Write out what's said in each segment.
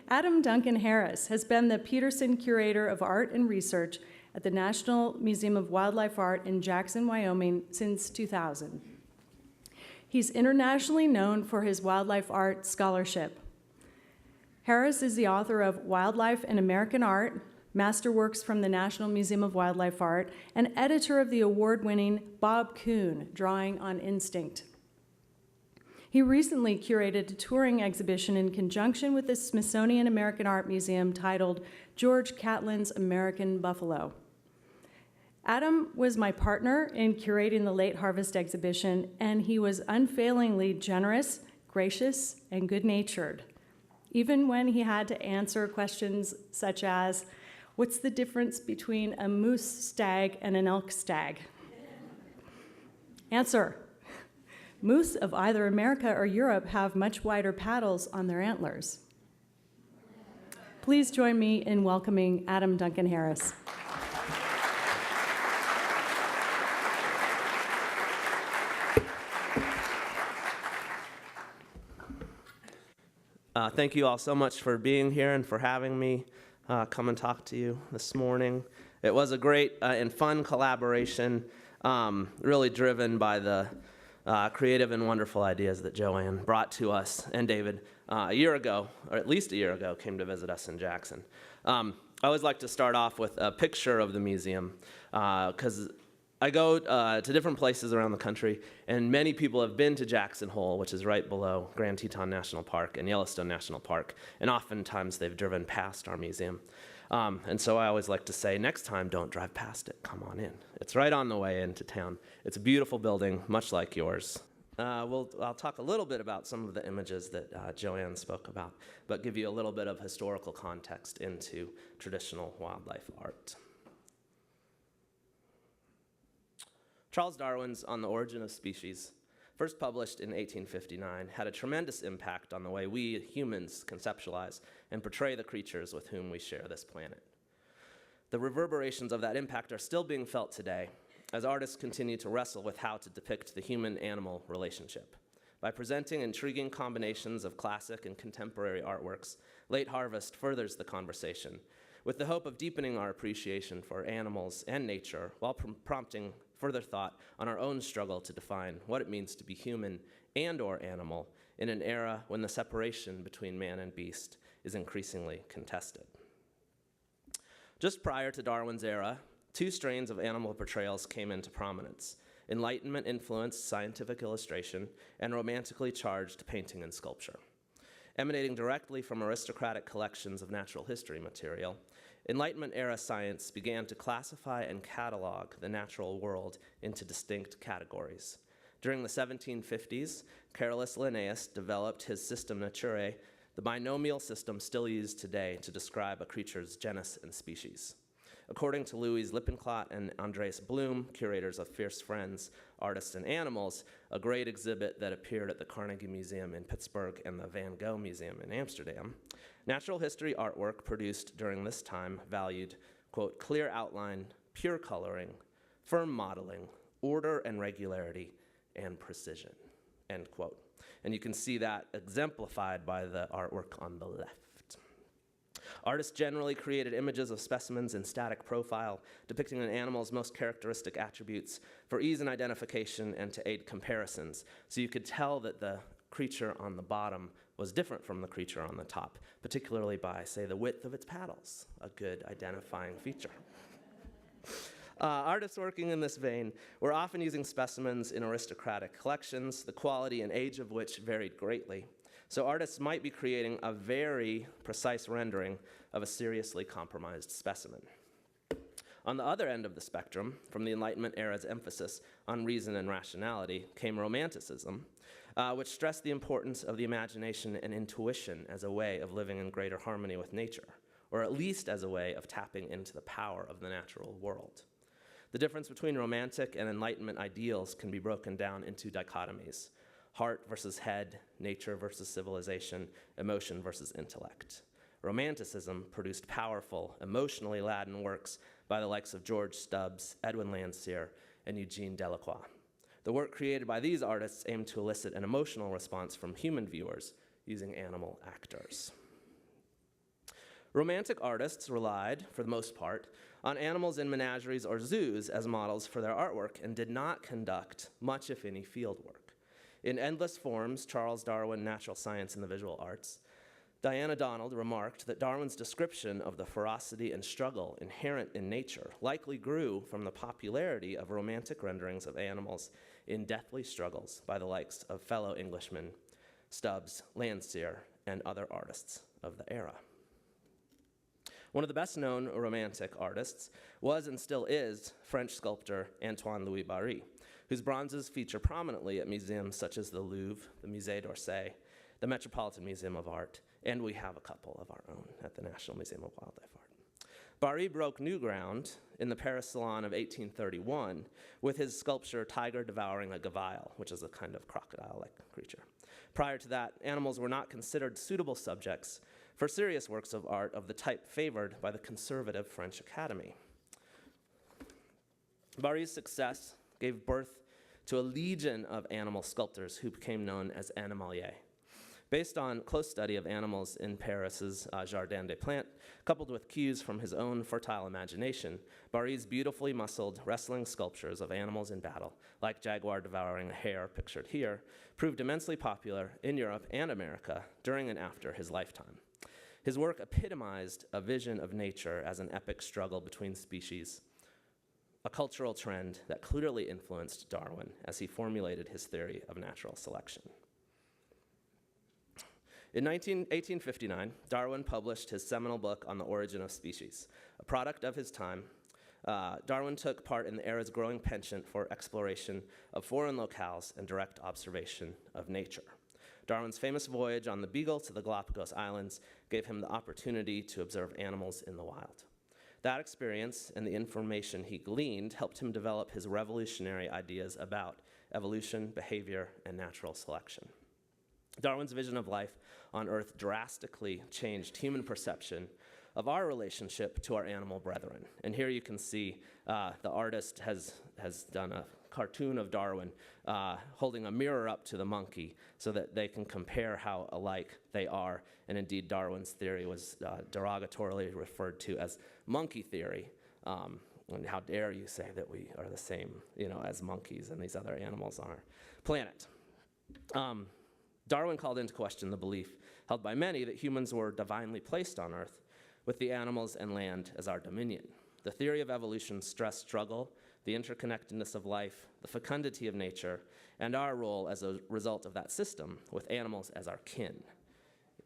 Adam Duncan Harris has been the Peterson Curator of Art and Research at the National Museum of Wildlife Art in Jackson, Wyoming since 2000. He's internationally known for his wildlife art scholarship. Harris is the author of Wildlife and American Art, Masterworks from the National Museum of Wildlife Art, and editor of the award-winning Bob Kuhn, Drawing on Instinct. He recently curated a touring exhibition in conjunction with the Smithsonian American Art Museum titled George Catlin's American Buffalo. Adam was my partner in curating the Late Harvest exhibition, and he was unfailingly generous, gracious, and good-natured, even when he had to answer questions such as, what's the difference between a moose stag and an elk stag? Answer. Moose of either America or Europe have much wider paddles on their antlers. Please join me in welcoming Adam Duncan Harris. Thank you all so much for being here and for having me come and talk to you this morning. It was a great and fun collaboration, really driven by the creative and wonderful ideas that Joanne brought to us and David a year ago, or at least a year ago, came to visit us in Jackson. I always like to start off with a picture of the museum because I go to different places around the country, and many people have been to Jackson Hole, which is right below Grand Teton National Park and Yellowstone National Park, and oftentimes they've driven past our museum. And so I always like to say, next time, don't drive past it. Come on in. It's right on the way into town. It's a beautiful building, much like yours. I'll talk a little bit about some of the images that Joanne spoke about, but give you a little bit of historical context into traditional wildlife art. Charles Darwin's On the Origin of Species, first published in 1859, had a tremendous impact on the way we humans conceptualize and portray the creatures with whom we share this planet. The reverberations of that impact are still being felt today as artists continue to wrestle with how to depict the human-animal relationship. By presenting intriguing combinations of classic and contemporary artworks, Late Harvest furthers the conversation with the hope of deepening our appreciation for animals and nature while prompting further thought on our own struggle to define what it means to be human and/or animal in an era when the separation between man and beast is increasingly contested. Just prior to Darwin's era, two strains of animal portrayals came into prominence: Enlightenment-influenced scientific illustration and romantically charged painting and sculpture. Emanating directly from aristocratic collections of natural history material, Enlightenment-era science began to classify and catalog the natural world into distinct categories. During the 1750s, Carolus Linnaeus developed his System Naturae, the binomial system still used today to describe a creature's genus and species. According to Louise Lippincott and Andreas Bloom, curators of Fierce Friends, Artists and Animals, a great exhibit that appeared at the Carnegie Museum in Pittsburgh and the Van Gogh Museum in Amsterdam, natural history artwork produced during this time valued, quote, clear outline, pure coloring, firm modeling, order and regularity, and precision, end quote. And you can see that exemplified by the artwork on the left. Artists generally created images of specimens in static profile, depicting an animal's most characteristic attributes for ease in identification and to aid comparisons. So you could tell that the creature on the bottom was different from the creature on the top, particularly by, say, the width of its paddles, a good identifying feature. Artists working in this vein were often using specimens in aristocratic collections, the quality and age of which varied greatly. So artists might be creating a very precise rendering of a seriously compromised specimen. On the other end of the spectrum, from the Enlightenment era's emphasis on reason and rationality, came Romanticism, which stressed the importance of the imagination and intuition as a way of living in greater harmony with nature, or at least as a way of tapping into the power of the natural world. The difference between Romantic and Enlightenment ideals can be broken down into dichotomies: heart versus head, nature versus civilization, emotion versus intellect. Romanticism produced powerful, emotionally laden works by the likes of George Stubbs, Edwin Landseer, and Eugene Delacroix. The work created by these artists aimed to elicit an emotional response from human viewers using animal actors. Romantic artists relied, for the most part, on animals in menageries or zoos as models for their artwork and did not conduct much, if any, field work. In Endless Forms, Charles Darwin, Natural Science and the Visual Arts, Diana Donald remarked that Darwin's description of the ferocity and struggle inherent in nature likely grew from the popularity of romantic renderings of animals in deathly struggles by the likes of fellow Englishmen, Stubbs, Landseer, and other artists of the era. One of the best-known Romantic artists was and still is French sculptor Antoine Louis Barye, whose bronzes feature prominently at museums such as the Louvre, the Musée d'Orsay, the Metropolitan Museum of Art, and we have a couple of our own at the National Museum of Wildlife Art. Barye broke new ground in the Paris Salon of 1831 with his sculpture Tiger Devouring a Gavaille, which is a kind of crocodile-like creature. Prior to that, animals were not considered suitable subjects for serious works of art of the type favored by the conservative French Academy. Barye's success gave birth to a legion of animal sculptors who became known as animaliers. Based on close study of animals in Paris's Jardin des Plantes, coupled with cues from his own fertile imagination, Barye's beautifully muscled wrestling sculptures of animals in battle, like jaguar devouring a hare pictured here, proved immensely popular in Europe and America during and after his lifetime. His work epitomized a vision of nature as an epic struggle between species, a cultural trend that clearly influenced Darwin as he formulated his theory of natural selection. In 1859, Darwin published his seminal book on the origin of species. A product of his time, Darwin took part in the era's growing penchant for exploration of foreign locales and direct observation of nature. Darwin's famous voyage on the Beagle to the Galapagos Islands gave him the opportunity to observe animals in the wild. That experience and the information he gleaned helped him develop his revolutionary ideas about evolution, behavior, and natural selection. Darwin's vision of life on Earth drastically changed human perception of our relationship to our animal brethren. And here you can see the artist has done a cartoon of Darwin holding a mirror up to the monkey so that they can compare how alike they are. And indeed, Darwin's theory was derogatorily referred to as monkey theory. And how dare you say that we are the same, as monkeys and these other animals on our planet. Darwin called into question the belief held by many that humans were divinely placed on Earth with the animals and land as our dominion. The theory of evolution stressed struggle, the interconnectedness of life, the fecundity of nature, and our role as a result of that system with animals as our kin.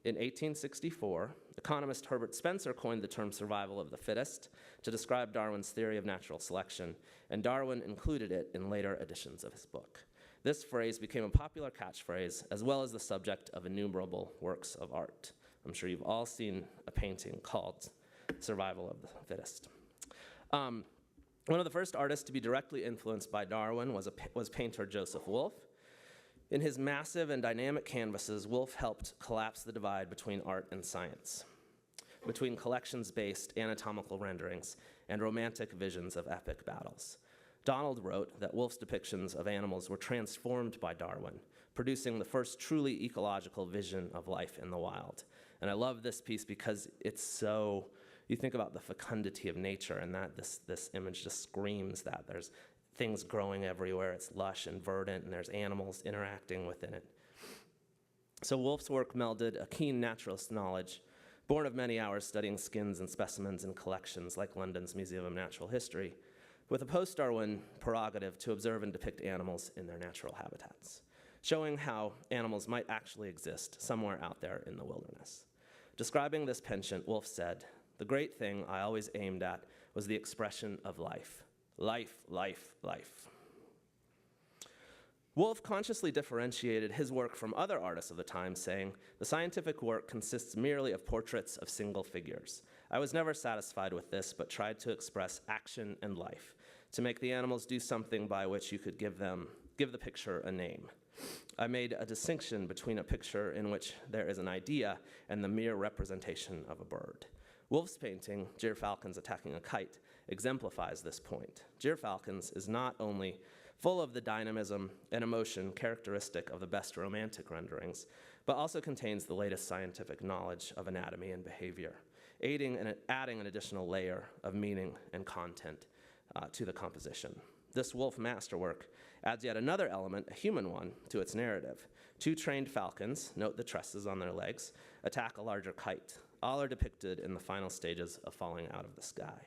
In 1864, economist Herbert Spencer coined the term survival of the fittest to describe Darwin's theory of natural selection, and Darwin included it in later editions of his book. This phrase became a popular catchphrase, as well as the subject of innumerable works of art. I'm sure you've all seen a painting called Survival of the Fittest. One of the first artists to be directly influenced by Darwin was painter Joseph Wolff. In his massive and dynamic canvases, Wolff helped collapse the divide between art and science, between collections-based anatomical renderings and romantic visions of epic battles. Donald wrote that Wolff's depictions of animals were transformed by Darwin, producing the first truly ecological vision of life in the wild. And I love this piece because it's so, you think about the fecundity of nature, and that this image just screams that. There's things growing everywhere, it's lush and verdant, and there's animals interacting within it. So Wolff's work melded a keen naturalist knowledge, born of many hours studying skins and specimens in collections like London's Museum of Natural History, with a post-Darwin prerogative to observe and depict animals in their natural habitats, showing how animals might actually exist somewhere out there in the wilderness. Describing this penchant, Wolff said, "The great thing I always aimed at was the expression of life. Life, life, life." Wolff consciously differentiated his work from other artists of the time, saying, "The scientific work consists merely of portraits of single figures. I was never satisfied with this, but tried to express action and life, to make the animals do something by which you could give the picture a name. I made a distinction between a picture in which there is an idea and the mere representation of a bird." Wolff's painting, Gyrfalcon's Attacking a Kite, exemplifies this point. Gyrfalcon's is not only full of the dynamism and emotion characteristic of the best romantic renderings, but also contains the latest scientific knowledge of anatomy and behavior. aiding and adding an additional layer of meaning and content to the composition. This wolf masterwork adds yet another element, a human one, to its narrative. Two trained falcons, note the tresses on their legs, attack a larger kite. All are depicted in the final stages of falling out of the sky.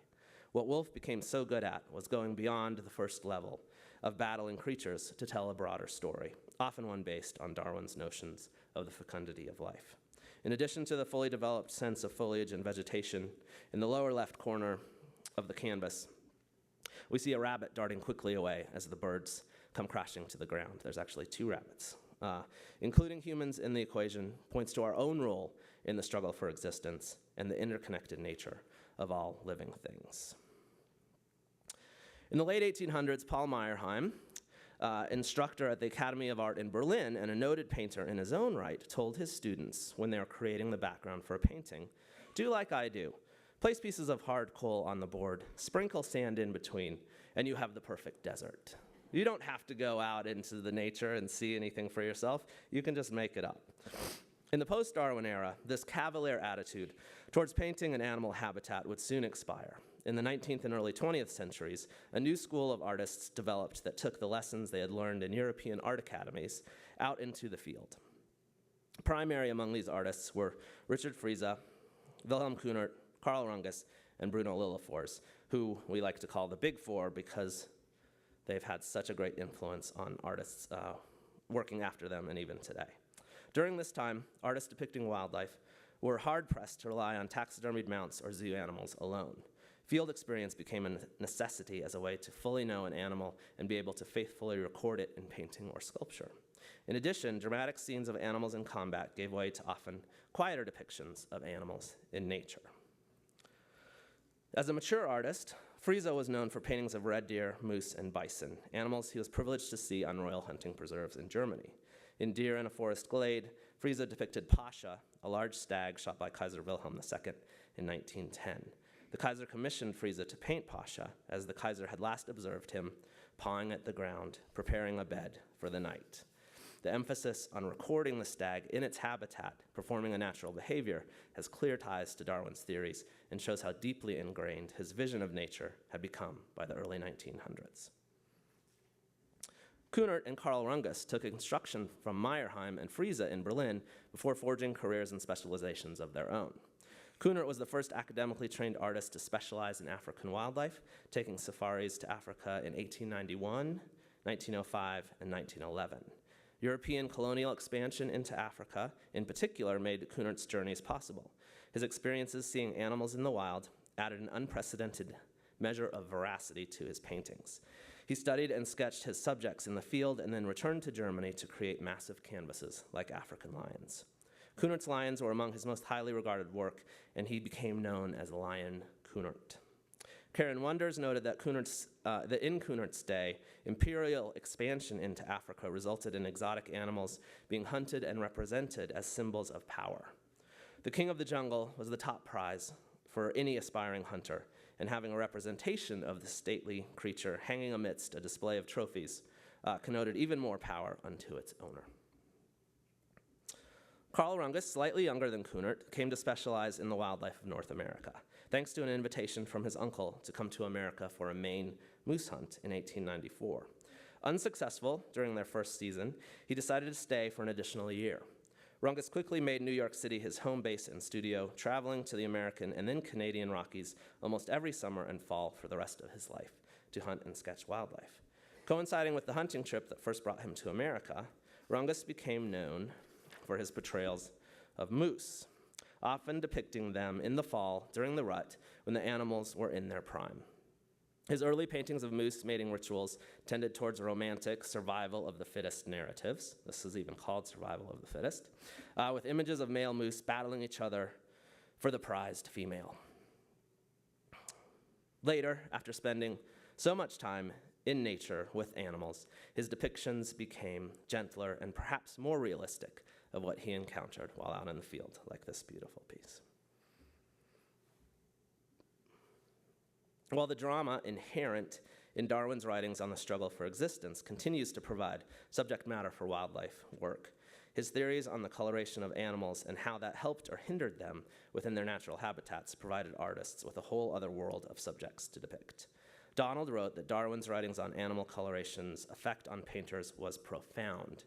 What Wolfe became so good at was going beyond the first level of battling creatures to tell a broader story, often one based on Darwin's notions of the fecundity of life. In addition to the fully developed sense of foliage and vegetation, in the lower left corner of the canvas, we see a rabbit darting quickly away as the birds come crashing to the ground. There's actually two rabbits. Including humans in the equation points to our own role in the struggle for existence and the interconnected nature of all living things. In the late 1800s, Paul Meyerheim, instructor at the Academy of Art in Berlin and a noted painter in his own right, told his students when they were creating the background for a painting, "Do like I do. Place pieces of hard coal on the board, sprinkle sand in between, and you have the perfect desert." You don't have to go out into the nature and see anything for yourself. You can just make it up. In the post-Darwin era, this cavalier attitude towards painting an animal habitat would soon expire. In the 19th and early 20th centuries, a new school of artists developed that took the lessons they had learned in European art academies out into the field. Primary among these artists were Richard Friese, Wilhelm Kunert, Carl Rungus, and Bruno Lillefors, who we like to call the Big Four because they've had such a great influence on artists working after them and even today. During this time, artists depicting wildlife were hard-pressed to rely on taxidermied mounts or zoo animals alone. Field experience became a necessity as a way to fully know an animal and be able to faithfully record it in painting or sculpture. In addition, dramatic scenes of animals in combat gave way to often quieter depictions of animals in nature. As a mature artist, Friese was known for paintings of red deer, moose, and bison, animals he was privileged to see on royal hunting preserves in Germany. In Deer in a Forest Glade, Friese depicted Pasha, a large stag shot by Kaiser Wilhelm II in 1910. The Kaiser commissioned Friese to paint Pasha, as the Kaiser had last observed him pawing at the ground, preparing a bed for the night. The emphasis on recording the stag in its habitat, performing a natural behavior, has clear ties to Darwin's theories and shows how deeply ingrained his vision of nature had become by the early 1900s. Kunert and Carl Rungus took instruction from Meyerheim and Friese in Berlin before forging careers and specializations of their own. Kunert was the first academically trained artist to specialize in African wildlife, taking safaris to Africa in 1891, 1905, and 1911. European colonial expansion into Africa, in particular, made Kunert's journeys possible. His experiences seeing animals in the wild added an unprecedented measure of veracity to his paintings. He studied and sketched his subjects in the field and then returned to Germany to create massive canvases like African lions. Kunert's lions were among his most highly regarded work, and he became known as Lion Kunert. Karen Wonders noted that in Kunert's day, imperial expansion into Africa resulted in exotic animals being hunted and represented as symbols of power. The king of the jungle was the top prize for any aspiring hunter, and having a representation of the stately creature hanging amidst a display of trophies connoted even more power unto its owner. Carl Rungus, slightly younger than Kunert, came to specialize in the wildlife of North America, thanks to an invitation from his uncle to come to America for a Maine moose hunt in 1894. Unsuccessful during their first season, he decided to stay for an additional year. Rungus quickly made New York City his home base and studio, traveling to the American and then Canadian Rockies almost every summer and fall for the rest of his life to hunt and sketch wildlife. Coinciding with the hunting trip that first brought him to America, Rungus became known for his portrayals of moose, often depicting them in the fall during the rut when the animals were in their prime. His early paintings of moose mating rituals tended towards romantic survival of the fittest narratives. This is even called survival of the fittest, with images of male moose battling each other for the prized female. Later, after spending so much time in nature with animals, his depictions became gentler and perhaps more realistic of what he encountered while out in the field, like this beautiful piece. While the drama inherent in Darwin's writings on the struggle for existence, continues to provide subject matter for wildlife work. His theories on the coloration of animals and how that helped or hindered them within their natural habitats provided artists with a whole other world of subjects to depict. Donald wrote that Darwin's writings on animal coloration's effect on painters was profound,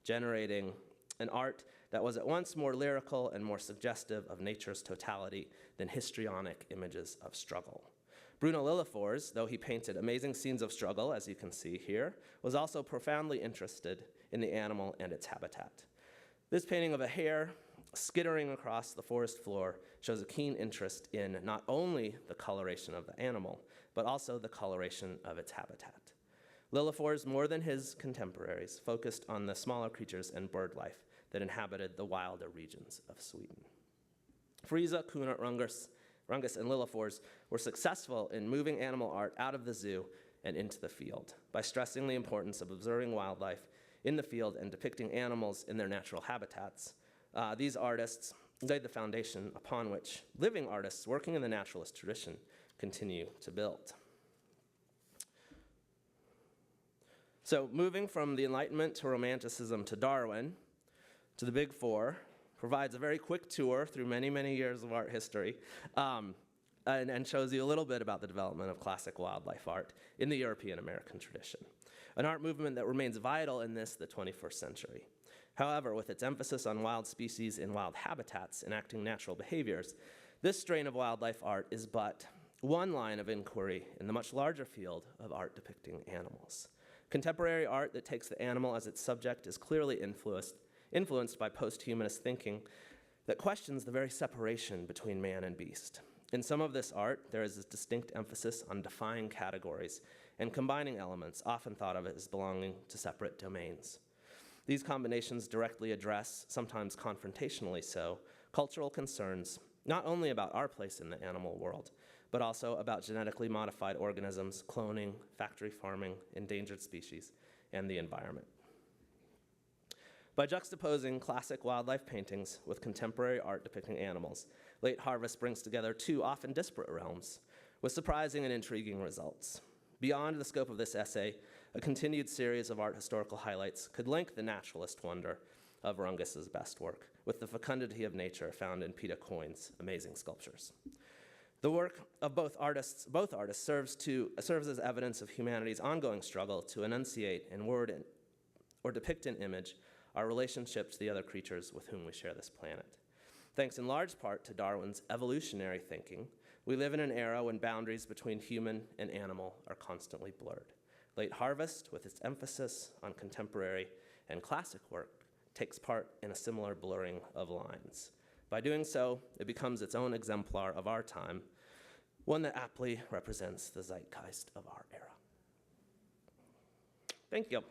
generating an art that was at once more lyrical and more suggestive of nature's totality than histrionic images of struggle. Bruno Lillefors, though he painted amazing scenes of struggle, as you can see here, was also profoundly interested in the animal and its habitat. This painting of a hare skittering across the forest floor shows a keen interest in not only the coloration of the animal, but also the coloration of its habitat. Lillefors, more than his contemporaries, focused on the smaller creatures and bird life that inhabited the wilder regions of Sweden. Friese, Kunert, Runges, and Lillefors were successful in moving animal art out of the zoo and into the field by stressing the importance of observing wildlife in the field and depicting animals in their natural habitats. These artists laid the foundation upon which living artists working in the naturalist tradition continue to build. So moving from the Enlightenment to Romanticism to Darwin, to the Big Four, provides a very quick tour through many, many years of art history, and shows you a little bit about the development of classic wildlife art in the European American tradition, an art movement that remains vital in the 21st century. However, with its emphasis on wild species in wild habitats enacting natural behaviors, this strain of wildlife art is but one line of inquiry in the much larger field of art depicting animals. Contemporary art that takes the animal as its subject is clearly influenced by post-humanist thinking that questions the very separation between man and beast. In some of this art, there is a distinct emphasis on defying categories and combining elements often thought of as belonging to separate domains. These combinations directly address, sometimes confrontationally so, cultural concerns, not only about our place in the animal world, but also about genetically modified organisms, cloning, factory farming, endangered species, and the environment. By juxtaposing classic wildlife paintings with contemporary art depicting animals, Late Harvest brings together two often disparate realms with surprising and intriguing results. Beyond the scope of this essay, a continued series of art historical highlights could link the naturalist wonder of Runges's best work with the fecundity of nature found in Peter Coyne's amazing sculptures. The work of both artists serves as evidence of humanity's ongoing struggle to enunciate in word or depict in image our relationship to the other creatures with whom we share this planet. Thanks in large part to Darwin's evolutionary thinking, we live in an era when boundaries between human and animal are constantly blurred. Late Harvest, with its emphasis on contemporary and classic work, takes part in a similar blurring of lines. By doing so, it becomes its own exemplar of our time, one that aptly represents the zeitgeist of our era. Thank you.